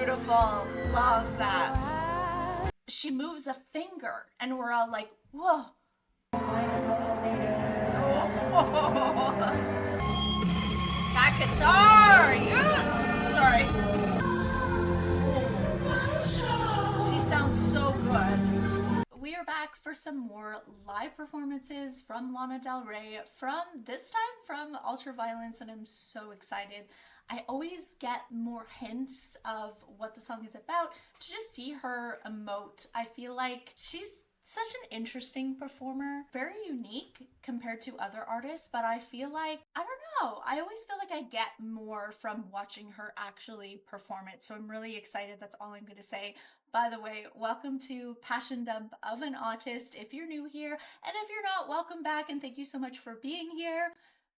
beautiful. Loves that. She moves a finger and we're all like, whoa. That guitar, yes! Sorry. She sounds so good. We are back for some more live performances from Lana Del Rey, this time from Ultraviolence, and I'm so excited. I always get more hints of what the song is about to just see her emote. I feel like she's such an interesting performer, very unique compared to other artists, but I feel like, I don't know, I always feel like I get more from watching her actually perform it. So I'm really excited. That's all I'm going to say. By the way, welcome to Passion Dump of an Autist if you're new here, and if you're not, welcome back and thank you so much for being here.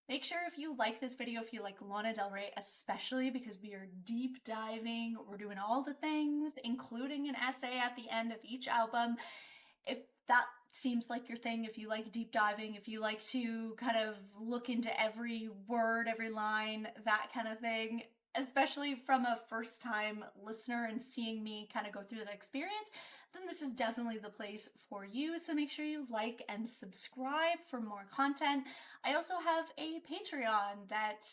Make sure if you like this video, if you like Lana Del Rey, especially because we are deep diving, we're doing all the things, including an essay at the end of each album. If that seems like your thing, if you like deep diving, if you like to kind of look into every word, every line, that kind of thing, especially from a first-time listener and seeing me kind of go through that experience, then this is definitely the place for you. So make sure you like and subscribe for more content. I also have a Patreon that,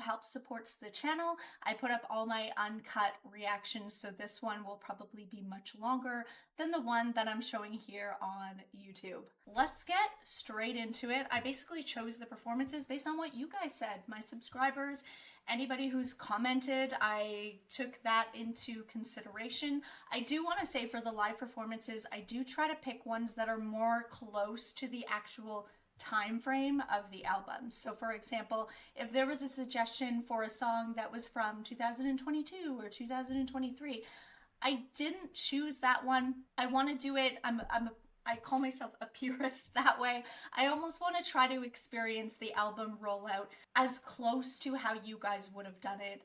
helps supports the channel. I put up all my uncut reactions, so this one will probably be much longer than the one that I'm showing here on YouTube. Let's get straight into it. I basically chose the performances based on what you guys said, my subscribers. Anybody who's commented, I took that into consideration. I do want to say for the live performances, I do try to pick ones that are more close to the actual time frame of the album. So for example, if there was a suggestion for a song that was from 2022 or 2023, I didn't choose that one. I want to do it, I call myself a purist that way. I almost want to try to experience the album rollout as close to how you guys would have done it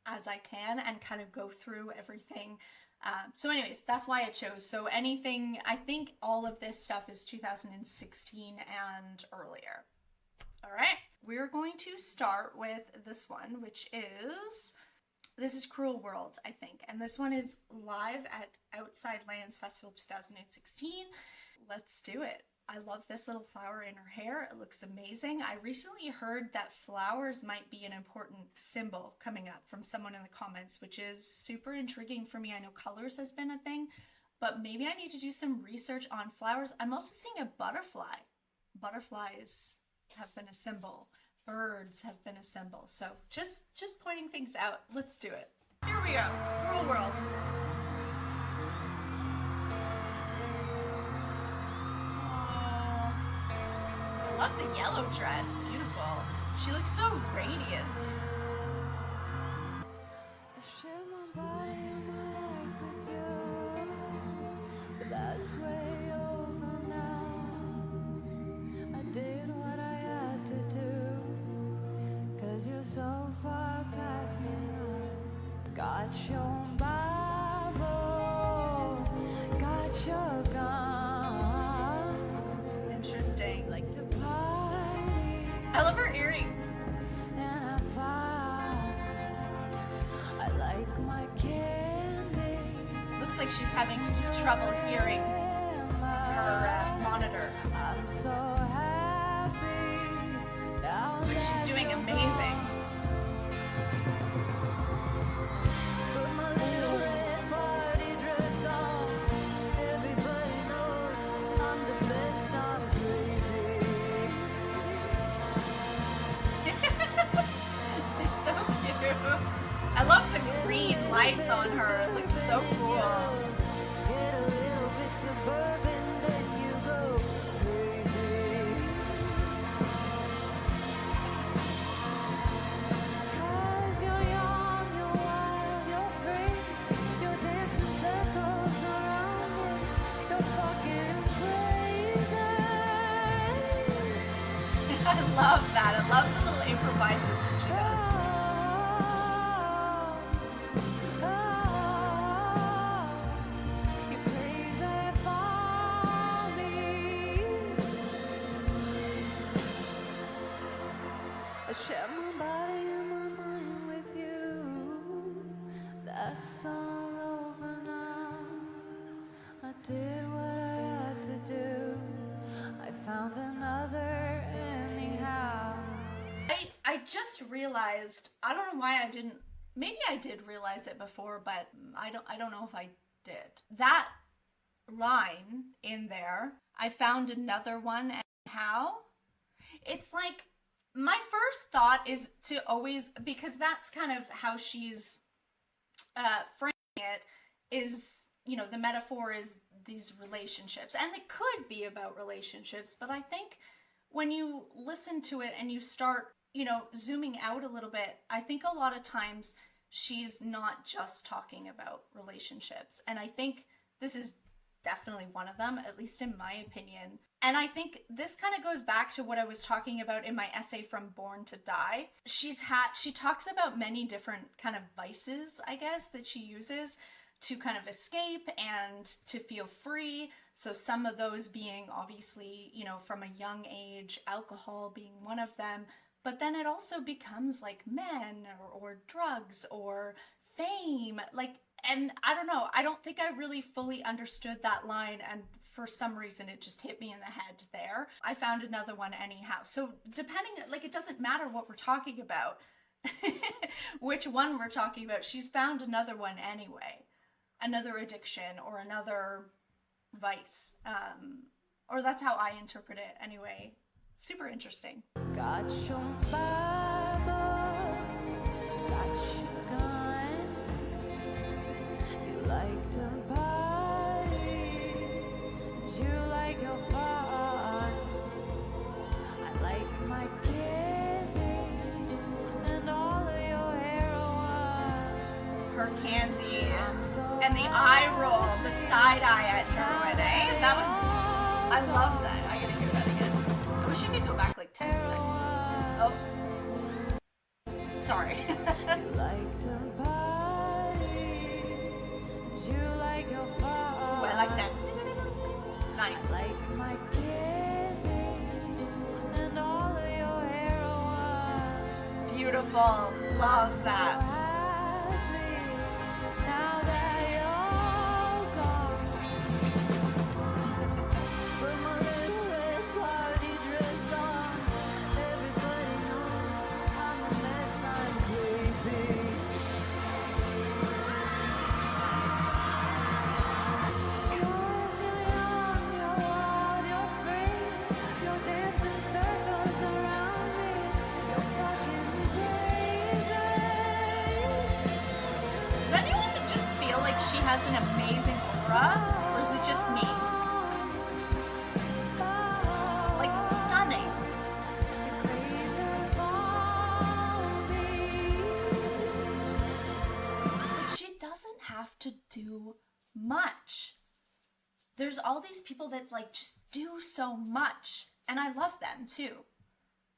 as I can and kind of go through everything. So anyways, that's why I chose. So anything, I think all of this stuff is 2016 and earlier. All right, we're going to start with this one, which is... This is Cruel World, I think. And this one is live at Outside Lands Festival 2016. Let's do it. I love this little flower in her hair. It looks amazing. I recently heard that flowers might be an important symbol coming up from someone in the comments, which is super intriguing for me. I know colors has been a thing, but maybe I need to do some research on flowers. I'm also seeing a butterfly. Butterflies have been a symbol. Birds have been a symbol. So just pointing things out. Let's do it. Here we go. Cruel World. I love the yellow dress. Beautiful. She looks so radiant. I share my body and my life with you, but that's way over now. I did what I had to do, 'cause you're so far past me now. Got your Bible, got your gun. Interesting. Like to party. I love her earrings. And I found I like my candy. Looks like she's having trouble hearing her monitor. I'm so happy now, But she's doing amazing. put my little red party dress on. Everybody knows I'm the best, I'm crazy. They're so cute. I love the green lights on her. It looks so cool. Get a little bit suburban, then you go crazy. 'Cause you're young, you're wild, you're free. You're dancing circles around me. You're fucking crazy. I love that. I love the little improvises that she does. You're crazy for me. I share my body and my mind with you. That's all just realized, I don't know why I didn't, maybe I did realize it before, but I don't know if I did. That line in there, I found another one, and how? It's like, my first thought is to always, because that's kind of how she's framing it, is, you know, the metaphor is these relationships. And it could be about relationships, but I think when you listen to it and you start, you know, zooming out a little bit, I think a lot of times she's not just talking about relationships. And I think this is definitely one of them, at least in my opinion. And I think this kind of goes back to what I was talking about in my essay From Born to Die. She talks about many different kind of vices, I guess, that she uses to kind of escape and to feel free. So some of those being obviously, you know, from a young age, alcohol being one of them. But then it also becomes like men or drugs or fame. Like, and I don't know, I don't think I really fully understood that line, and for some reason it just hit me in the head there. I found another one anyhow. So depending, like, it doesn't matter what we're talking about, which one we're talking about, she's found another one anyway. Another addiction or another vice. Or that's how I interpret it anyway. Super interesting. Got your Bible, got your gun. You like to party, and you like your fun. I like my candy and all of your heroin. Her candy and the eye roll, the side eye at heroin, eh? That was, I love that. I gotta hear that again. I wish you could go back like 10 seconds. Oh. Sorry. You like to party, and you like your fun. Ooh, I like that. Nice. I like my candy and all of your heroin. Beautiful. Loves that. Now that you're gone, put my little red party dress on. Everybody knows I'm a mess, I'm crazy. Cause you're young, you're wild, you're free. You're dancing circles around me. You're fucking crazy. Does anyone just feel like she has an amazing aura? Or is it just me? Like, stunning. She doesn't have to do much. There's all these people that like just do so much. And I love them too.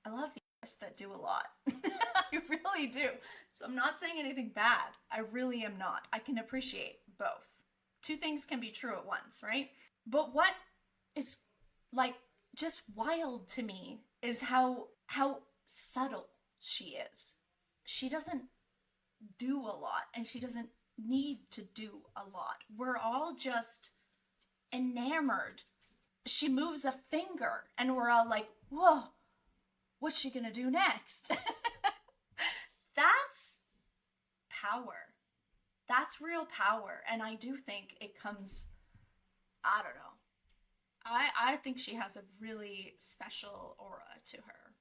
I love the artists that do a lot. I really do. So I'm not saying anything bad. I really am not. I can appreciate both. Two things can be true at once, right? But what is like just wild to me is how subtle she is. She doesn't do a lot, and she doesn't need to do a lot. We're all just enamored. She moves a finger and we're all like, whoa, what's she gonna do next? That's power. That's real power. And I do think it comes, I don't know. I think she has a really special aura to her,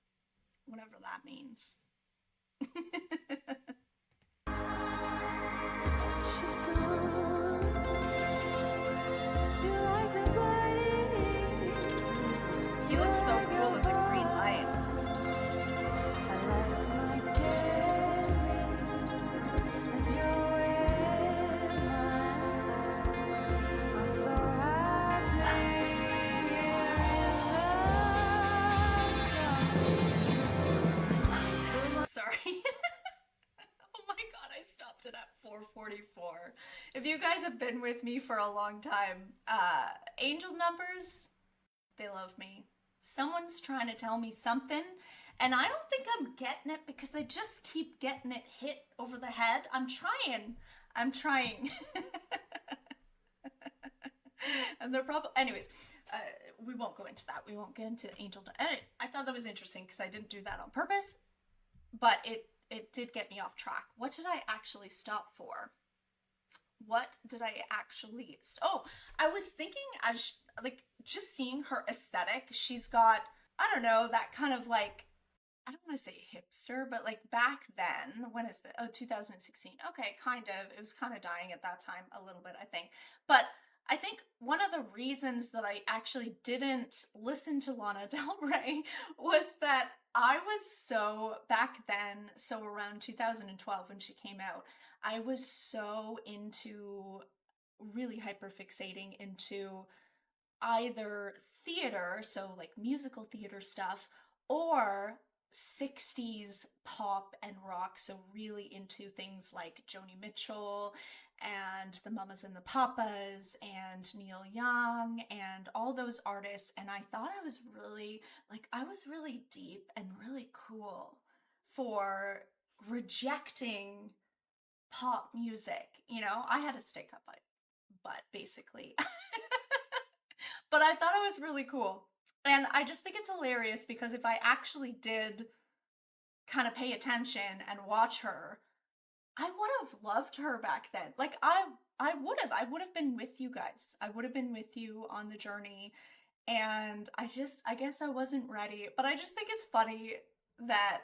whatever that means. He looks so cool in the green light. Sorry. Oh my god, I stopped it at 4:44. If you guys have been with me for a long time, angel numbers, they love me. Someone's trying to tell me something, and I don't think I'm getting it because I just keep getting it hit over the head. I'm trying. And they're probably, anyways, we won't go into that. We won't get into angel. I thought that was interesting because I didn't do that on purpose. but it did get me off track. What did I actually stop for? What did I actually? Oh, I was thinking as like just seeing her aesthetic. She's got, I don't know, that kind of like, I don't want to say hipster, but like back then, when is the, oh, 2016. Okay, kind of. It was kind of dying at that time a little bit, I think. But I think one of the reasons that I actually didn't listen to Lana Del Rey was that I was so, back then, so around 2012 when she came out, I was so into, really hyperfixating into either theater, so like musical theater stuff, or 60s pop and rock, so really into things like Joni Mitchell and the Mamas and the Papas and Neil Young and all those artists. And I thought I was really, like, I was really deep and really cool for rejecting pop music. You know, I had a stick up my butt basically. But I thought it was really cool. And I just think it's hilarious because if I actually did kind of pay attention and watch her, I would have loved her back then. Like I would have been with you guys. I would have been with you on the journey. And I guess I wasn't ready. But I just think it's funny that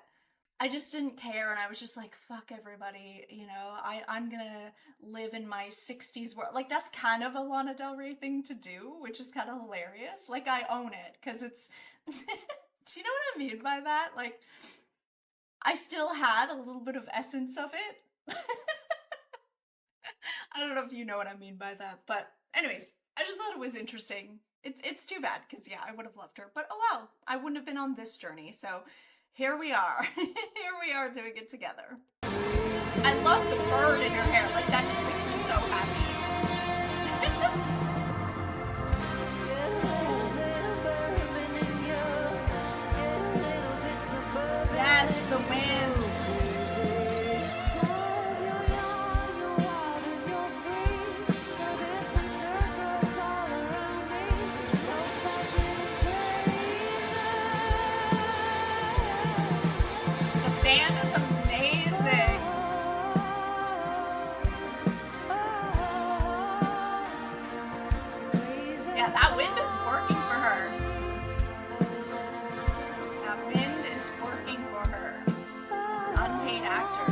I just didn't care, and I was just like, fuck everybody, you know, I'm gonna live in my 60s world. Like, that's kind of a Lana Del Rey thing to do, which is kind of hilarious. Like, I own it, because it's, do you know what I mean by that? Like, I still had a little bit of essence of it. I don't know if you know what I mean by that, but anyways, I just thought it was interesting. It's too bad, because yeah, I would have loved her, but oh well, I wouldn't have been on this journey, so here we are. Here we are doing it together. I love the bird in her hair. Like, that just makes me so happy. Yes, the wind. Band is amazing. Yeah, that wind is working for her. That wind is working for her. Unpaid actor.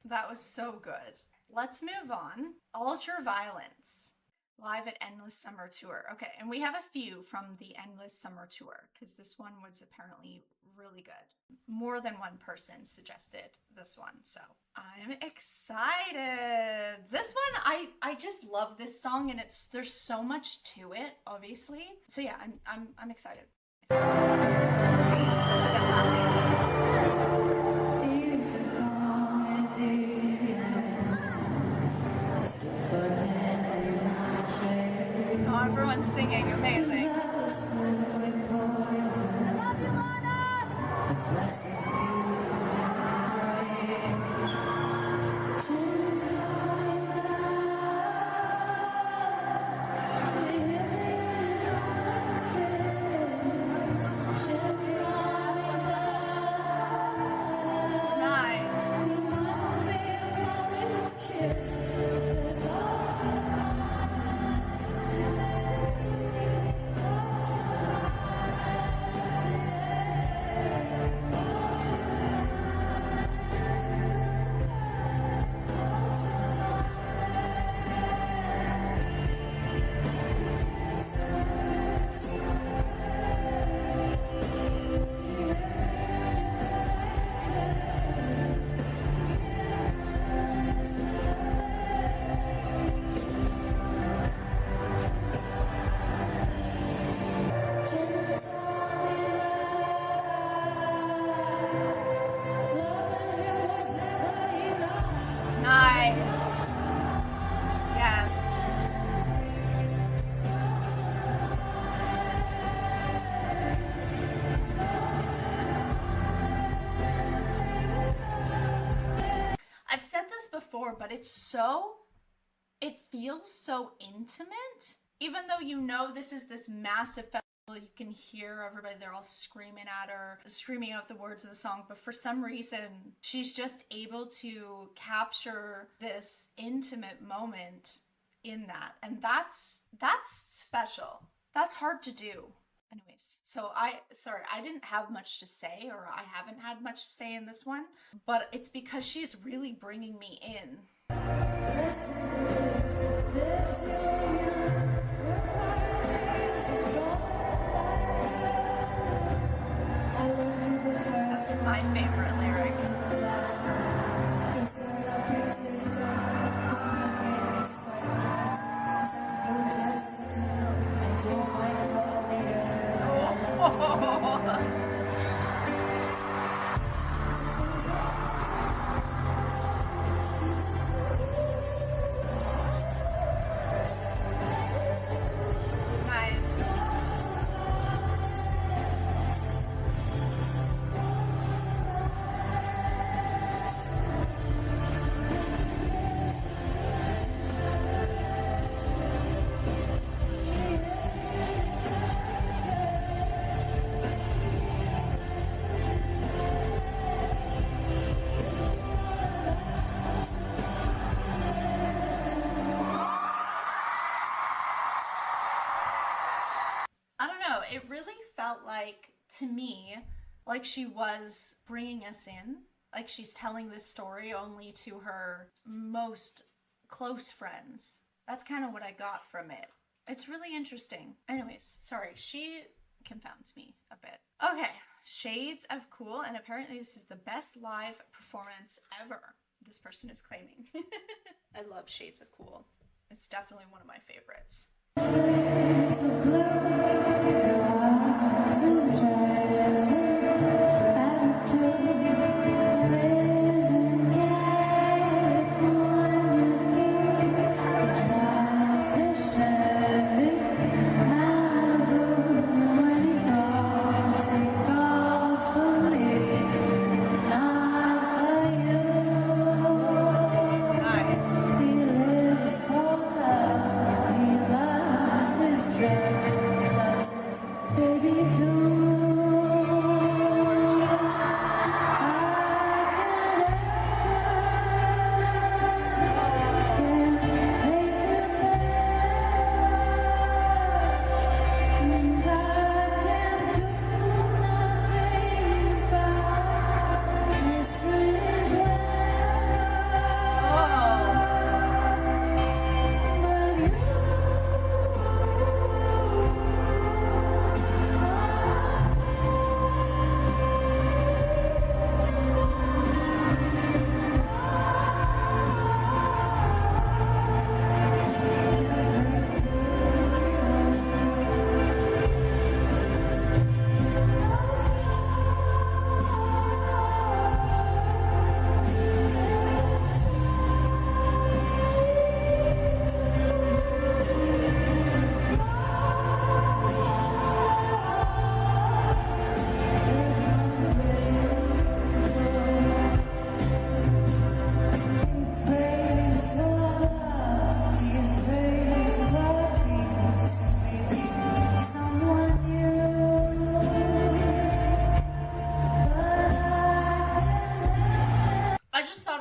That was so good. Let's move on. Ultraviolence, live at Endless Summer Tour. Okay, and we have a few from the Endless Summer Tour, because this one was apparently really good. More than one person suggested this one, so I'm excited. This one, I just love this song, and there's so much to it, obviously. So yeah, I'm excited. That's a good laugh. Oh, everyone's singing, amazing. this before, but it feels so intimate. Even though you know this is this massive festival, you can hear everybody, they're all screaming at her, screaming out the words of the song, but for some reason, she's just able to capture this intimate moment in that. And that's special. That's hard to do. Anyways, so I didn't have much to say, or I haven't had much to say in this one, but it's because she's really bringing me in. That's my favorite lyric. Nice. I don't know, it really felt like, to me, like she was bringing us in, like she's telling this story only to her most close friends. That's kind of what I got from it. It's really interesting. Anyways, sorry, she confounds me a bit. Okay, Shades of Cool, and apparently this is the best live performance ever, this person is claiming. I love Shades of Cool. It's definitely one of my favorites.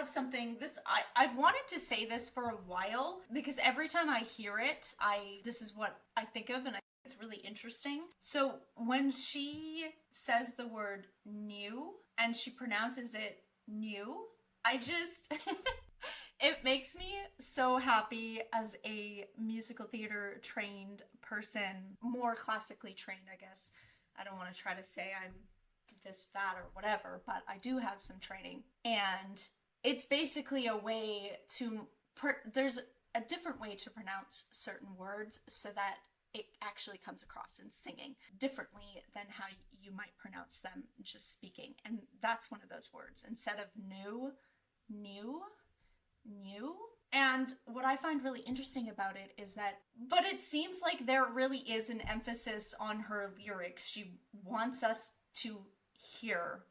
Something I've wanted to say this for a while, because every time I hear it, this is what I think of, and I think it's really interesting. So when she says the word new and she pronounces it new, I just it makes me so happy as a musical theater trained person, more classically trained, I guess. I don't want to try to say I'm this, that, or whatever, but I do have some training. And it's basically a way to, there's a different way to pronounce certain words so that it actually comes across in singing differently than how you might pronounce them just speaking. And that's one of those words. Instead of new, new. And what I find really interesting about it is that, but it seems like there really is an emphasis on her lyrics. She wants us to hear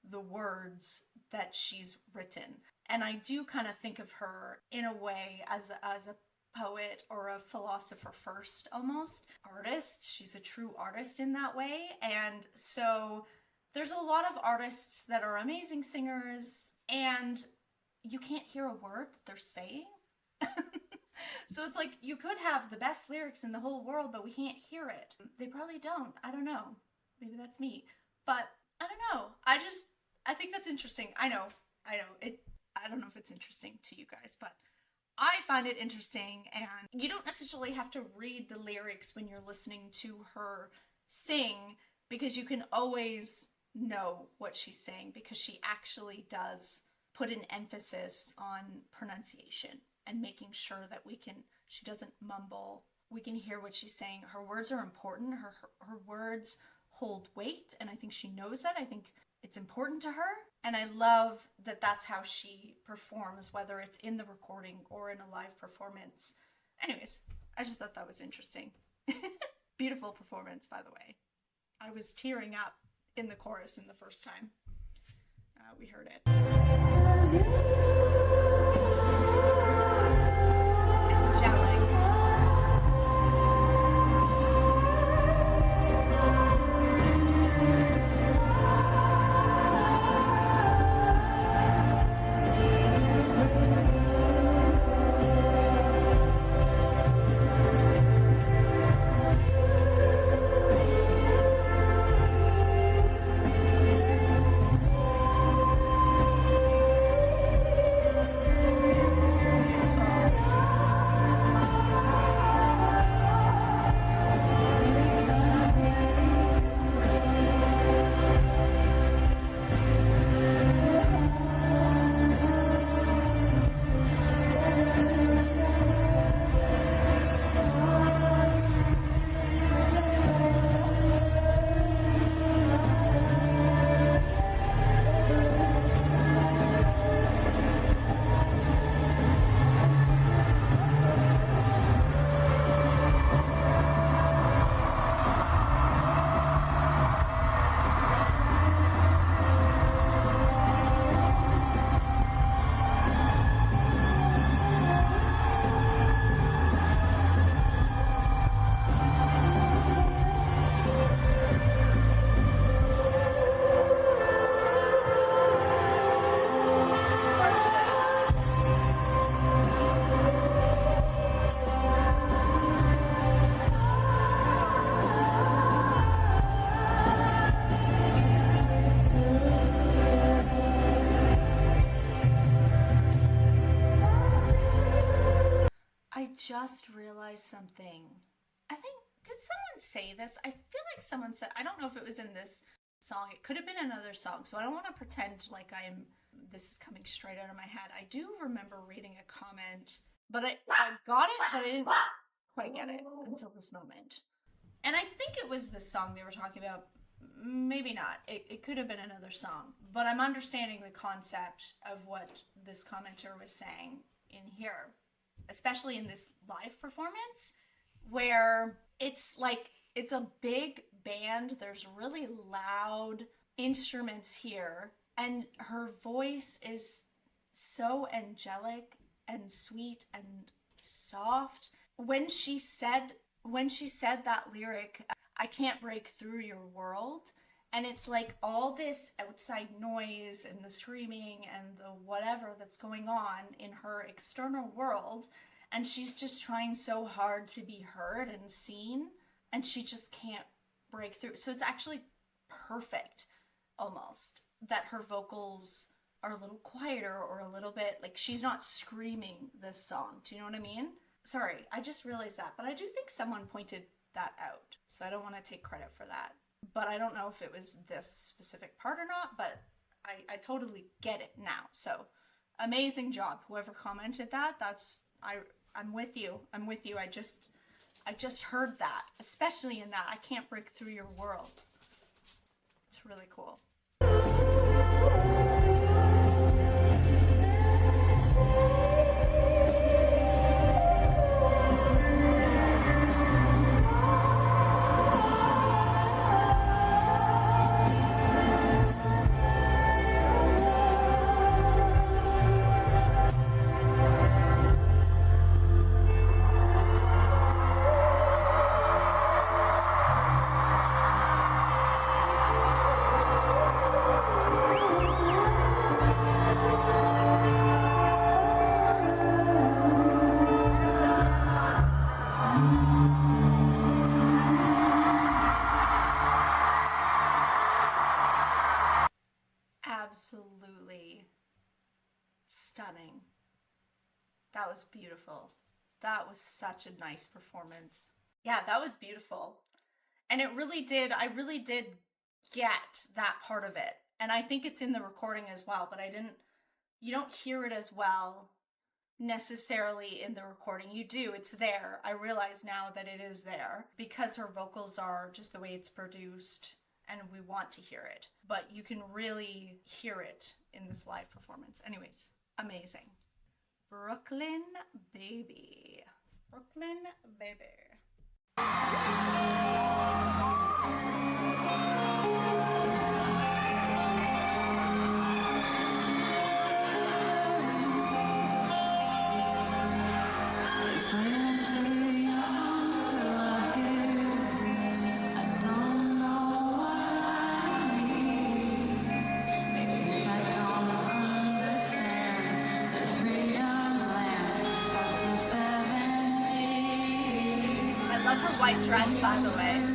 the words that she's written. And I do kind of think of her in a way as a poet or a philosopher first, almost. Artist. She's a true artist in that way. And so there's a lot of artists that are amazing singers and you can't hear a word that they're saying. So it's like you could have the best lyrics in the whole world, but we can't hear it. They probably don't. I don't know. Maybe that's me. But I don't know. I think that's interesting. I know. I don't know if it's interesting to you guys, but I find it interesting, and you don't necessarily have to read the lyrics when you're listening to her sing, because you can always know what she's saying, because she actually does put an emphasis on pronunciation and making sure that she doesn't mumble. We can hear what she's saying. Her words are important. Her words hold weight, and I think she knows that. I think it's important to her, and I love that that's how she performs, whether it's in the recording or in a live performance. Anyways, I just thought that was interesting. Beautiful performance, by the way. I was tearing up in the chorus in the first time we heard it. Angelic. Just realized something. I think, did someone say this? I feel like someone said, I don't know if it was in this song. It could have been another song, so I don't want to pretend like this is coming straight out of my head. I do remember reading a comment, but I got it, but I didn't quite get it until this moment. And I think it was this song they were talking about. Maybe not. It could have been another song, but I'm understanding the concept of what this commenter was saying in here. Especially in this live performance, where it's like, it's a big band, there's really loud instruments here, and her voice is so angelic and sweet and soft. When she said that lyric, I can't break through your world, and it's like all this outside noise and the screaming and the whatever that's going on in her external world, and she's just trying so hard to be heard and seen, and she just can't break through. So it's actually perfect, almost, that her vocals are a little quieter or a little bit, like she's not screaming this song. Do you know what I mean? Sorry, I just realized that, but I do think someone pointed that out, so I don't want to take credit for that. But I don't know if it was this specific part or not, but I totally get it now. So amazing job. Whoever commented that, I'm with you. I'm with you. I just heard that, especially in that I can't break through your world. It's really cool. was beautiful. That was such a nice performance. Yeah, that was beautiful. And I really did get that part of it. And I think it's in the recording as well, but you don't hear it as well necessarily in the recording. You do, it's there. I realize now that it is there because her vocals are just the way it's produced and we want to hear it. But you can really hear it in this live performance. Anyways, amazing. Brooklyn Baby. Brooklyn Baby. I love her white dress, by the way.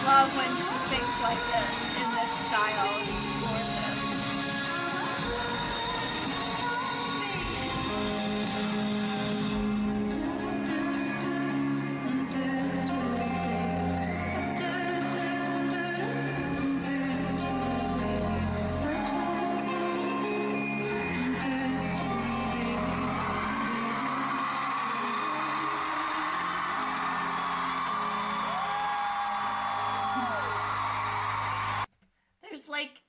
Love when she sings like this in this style. It's gorgeous. Like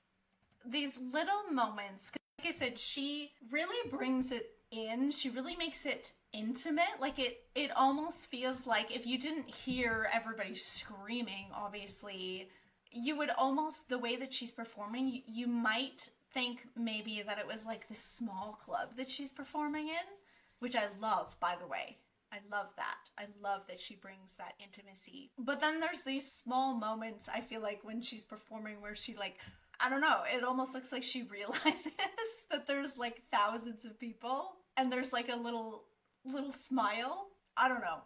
these little moments, like I said, she really brings it in. She really makes it intimate. Like it almost feels like if you didn't hear everybody screaming, obviously, you would almost, the way that she's performing, you might think maybe that it was like this small club that she's performing in, which I love, by the way. I love that. I love that she brings that intimacy. But then there's these small moments, I feel like, when she's performing where she, like, I don't know, it almost looks like she realizes that there's like thousands of people and there's like a little little smile. I don't know.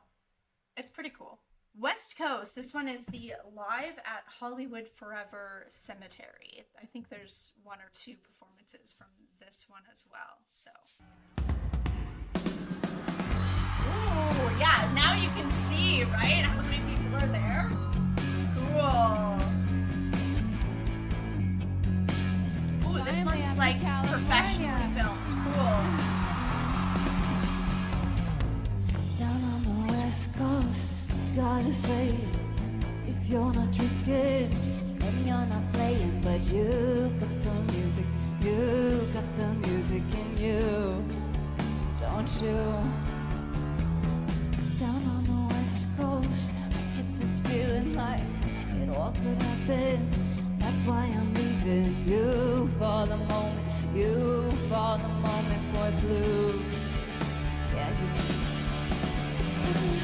It's pretty cool. West Coast, this one is the Live at Hollywood Forever Cemetery. I think there's 1 or 2 performances from this one as well, so. Ooh, yeah, now you can see, right, how many people are there? Cool. Ooh, this one's like professionally filmed. Cool. Down on the West Coast, gotta say, if you're not drinking, then you're not playing. But you got the music, you got the music in you, don't you? Down on the West Coast, I get this feeling like it all could happen. That's why I'm leaving you for the moment, you for the moment, boy blue. Yeah, you.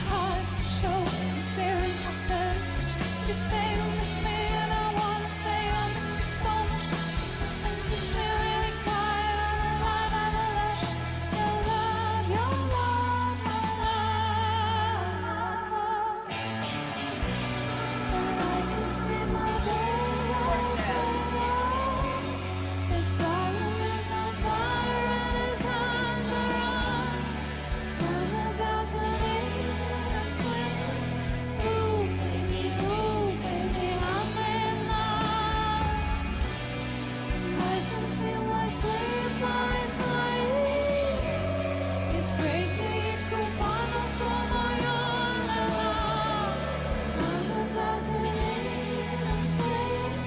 Hard to show, I'm feeling hard to touch. You say you miss me and I wanna say I miss you so much. Something keeps me really quiet. I'm alive, your love, your love, your love. But I can see my baby. His bottom is on fire and his arms are on. On the balcony, I'm swinging. Ooh, baby, I'm in love. I can see my sweet boy swing. He's crazy, cubano como yo, la la. On the balcony, I'm swinging.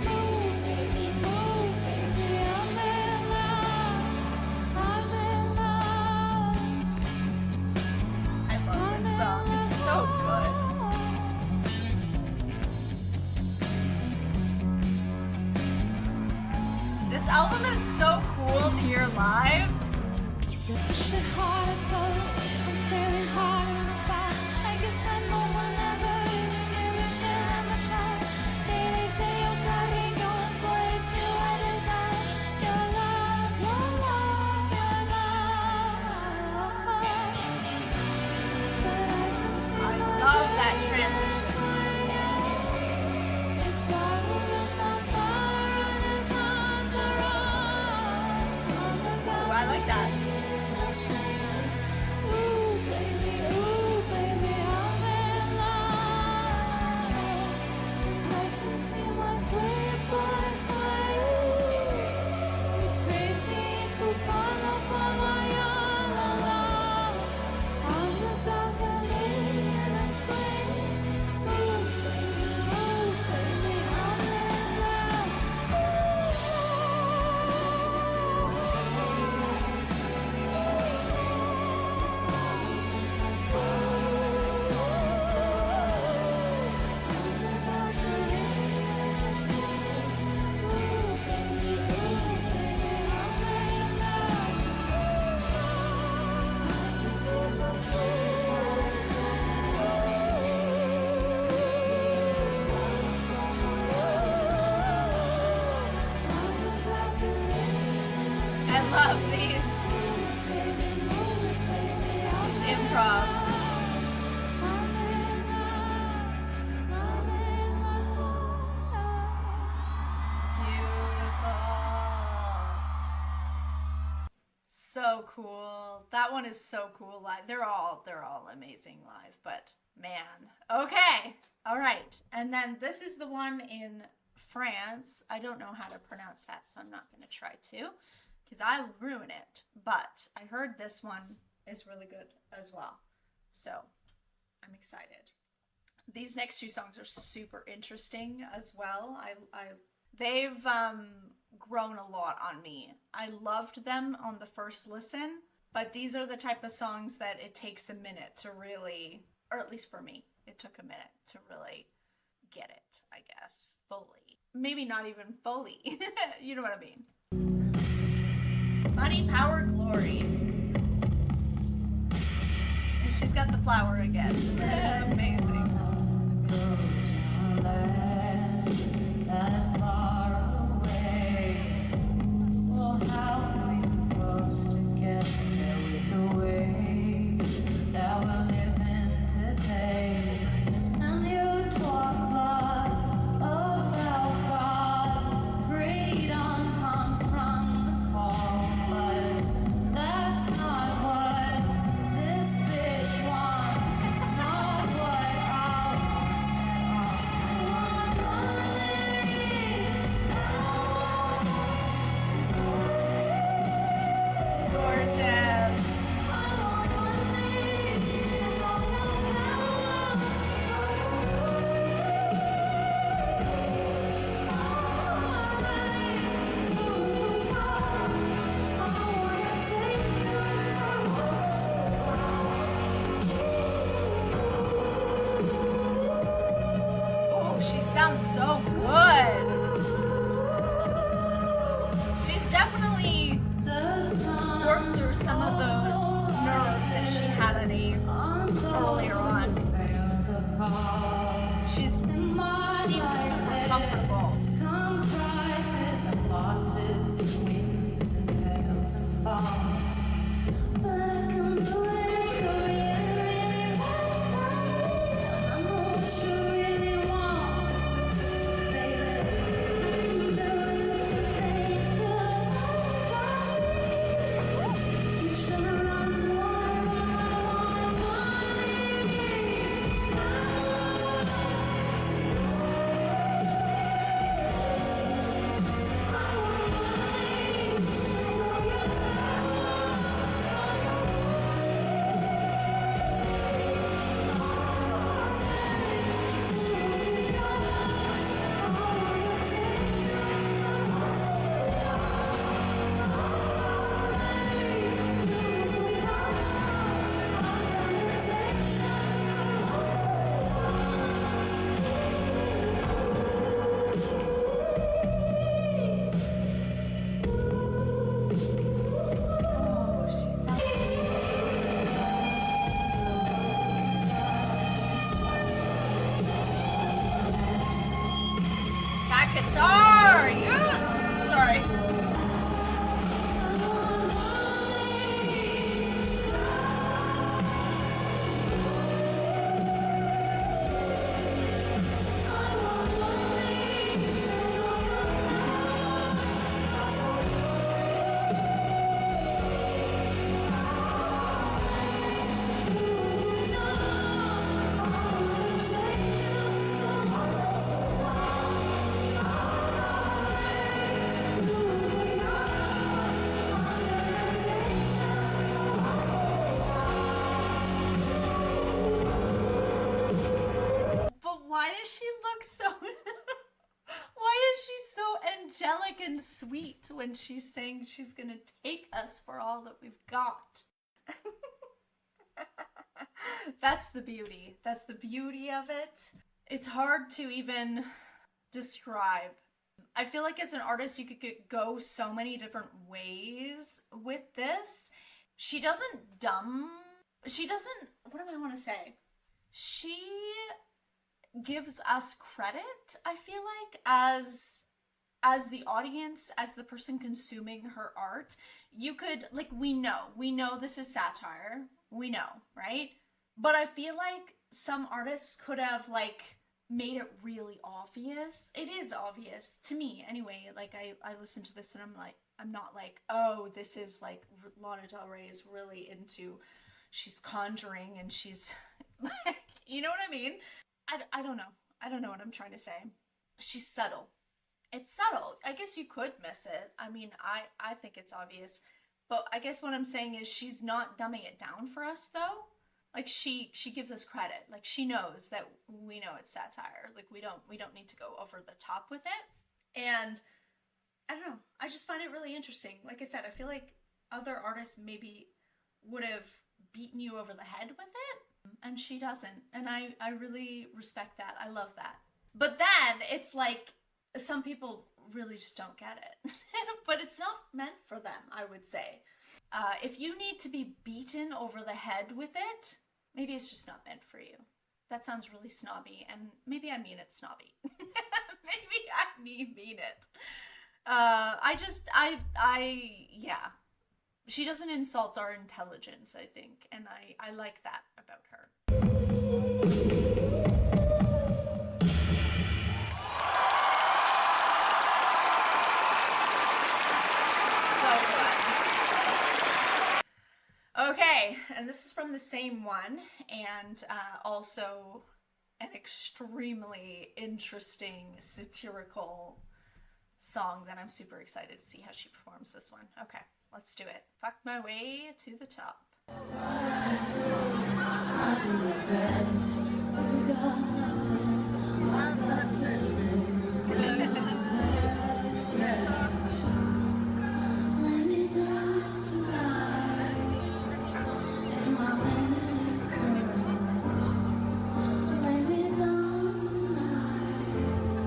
Ooh, baby, I'm in love. I'm in love. I love this song. It's so good. This album is so cool to hear live. Shit hard, I'm feeling hard and fast. I guess that no one ever really feel how much higher. They say your cariño, boy, it's you I desire. Your love, your love, your love. But I can see I my love that baby transition. swinging. His bottom is on fire and his arms are on. On the Ooh, I like that. I'm saying, ooh, baby, I'm in love. I can see my sweet boy swing. He's crazy, cubano como yo, la la. On the balcony and I'm swinging. Ooh, baby, I'm in love. I love these improvs. Beautiful. So cool. That one is so cool live. They're all amazing live, but man. Okay. All right. And then this is the one in France. I don't know how to pronounce that, so I'm not going to try to because I will ruin it. But I heard this one is really good as well. So I'm excited. These next 2 songs are super interesting as well. They've grown a lot on me. I loved them on the first listen, but these are the type of songs that it takes a minute to really, or at least for me, it took a minute to really get it, I guess, fully. Maybe not even fully. You know what I mean. Money, Power, Glory. And she's got the flower again. Amazing. That's far away. Well, how are we supposed to get there with the waves? sounds so good. She's definitely worked through some of the nerves if she had any earlier on. She seems super comfortable. Comprises of losses and wins and fails and falls. But I can do it for you really well. I know what you really want, baby. I can do it if you should run more. Guitar, yes! Sorry. Why does she look so why is she so angelic and sweet when she's saying she's gonna take us for all that we've got? That's the beauty. That's the beauty of it. It's hard to even describe. I feel like as an artist you could go so many different ways with this. She doesn't, what do I want to say? She gives us credit, I feel like, as the audience, as the person consuming her art. You could, like, we know this is satire, we know, right? But I feel like some artists could have, like, made it really obvious. It is obvious to me anyway. Like, I listen to this and I'm not like, oh, this is like Lana Del Rey is really into, she's conjuring and she's like, you know what I mean? I don't know. I don't know what I'm trying to say. She's subtle. It's subtle. I guess you could miss it. I mean, I think it's obvious. But I guess what I'm saying is she's not dumbing it down for us, though. Like, she gives us credit. Like, she knows that we know it's satire. Like, we don't need to go over the top with it. And I don't know. I just find it really interesting. Like I said, I feel like other artists maybe would have beaten you over the head with it. And she doesn't. And I really respect that. I love that. But then it's like some people really just don't get it. But it's not meant for them, I would say. If you need to be beaten over the head with it, maybe it's just not meant for you. That sounds really snobby, and maybe I mean it snobby. Maybe I mean it. Yeah. She doesn't insult our intelligence, I think, and I like that about her. Okay, and this is from the same one, and also an extremely interesting satirical song that I'm super excited to see how she performs this one. Okay, let's do it. Fuck my way to the top. I do best. You got nothing. I got this thing. That's close. Lay me down tonight. In my linen curls. Lay me down tonight.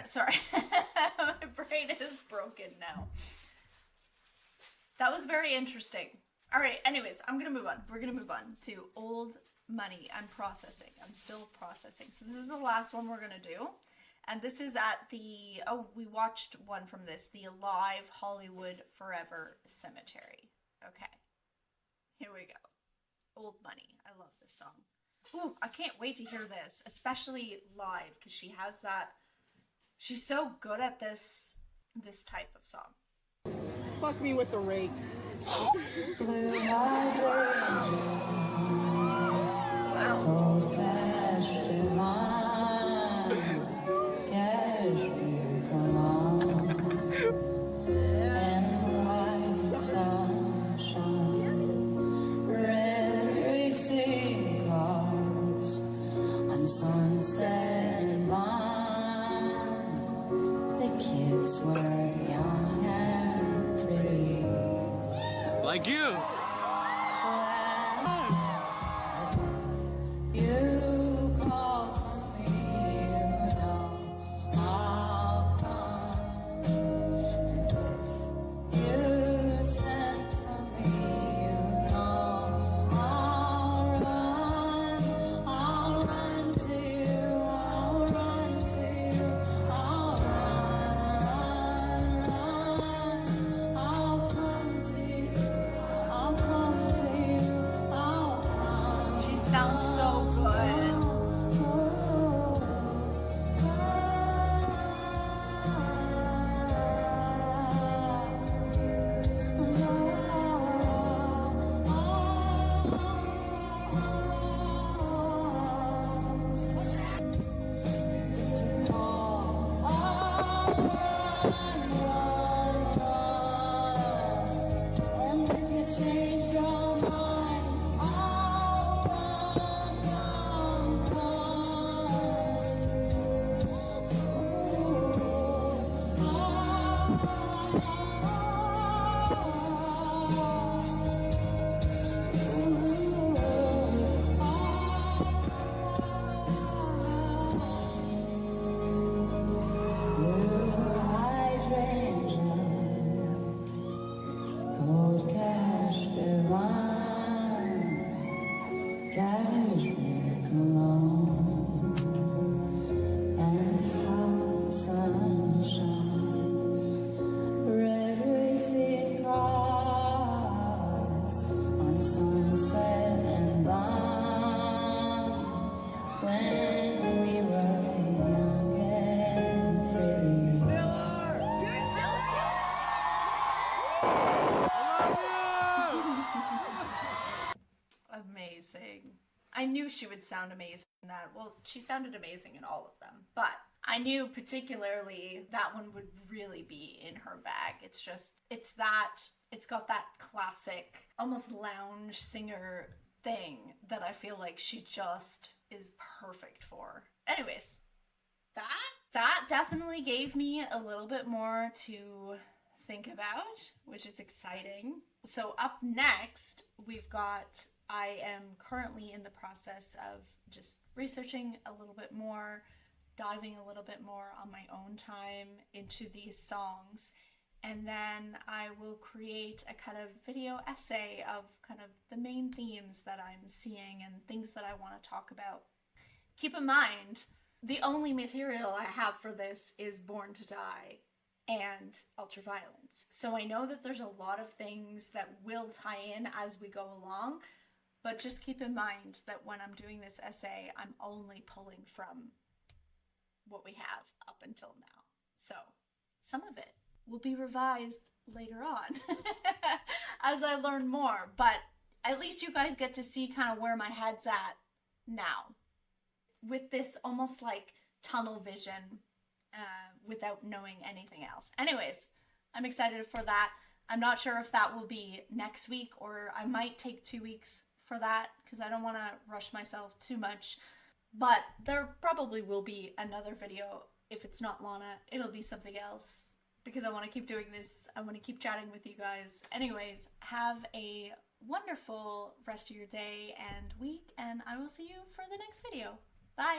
Sorry. My brain is broken now. That was very interesting. All right, anyways, I'm gonna move on. We're gonna move on to Old Money. I'm processing. I'm still processing. So this is the last one we're gonna do. And this is at the, oh, we watched one from this, the Alive Hollywood Forever Cemetery. Okay, here we go. Old Money. I love this song. Ooh, I can't wait to hear this, especially live, because she has that, she's so good at this type of song. Fuck me with a rake. Sunset and Vine, the kids were young and pretty. Like you. You call for me, you know I'll come. And if you send for me, you know I'll run to you, I'll run to you, I'll run, I'll come to you, I'll come to you, I'll come. She sounds so good. And if you change your mind, I'll Gold cash divine, cashmere cologne, and hot sunshine, red racing cars on Sunset and Vine, when we were young and pretty. Amazing. I knew she would sound amazing in that. Well, she sounded amazing in all of them, but I knew particularly that one would really be in her bag. It's got that classic, almost lounge singer thing that I feel like she just is perfect for. Anyways, that definitely gave me a little bit more to think about, which is exciting. So up next, we've got, I am currently in the process of just researching a little bit more, diving a little bit more on my own time into these songs, and then I will create a kind of video essay of kind of the main themes that I'm seeing and things that I want to talk about. Keep in mind, the only material I have for this is Born to Die and Ultraviolence. So I know that there's a lot of things that will tie in as we go along, but just keep in mind that when I'm doing this essay, I'm only pulling from what we have up until now. So some of it will be revised later on as I learn more, but at least you guys get to see kind of where my head's at now with this almost like tunnel vision without knowing anything else. Anyways, I'm excited for that. I'm not sure if that will be next week, or I might take 2 weeks for that because I don't want to rush myself too much. But there probably will be another video. If it's not Lana, it'll be something else because I want to keep doing this. I want to keep chatting with you guys. Anyways, have a wonderful rest of your day and week, and I will see you for the next video.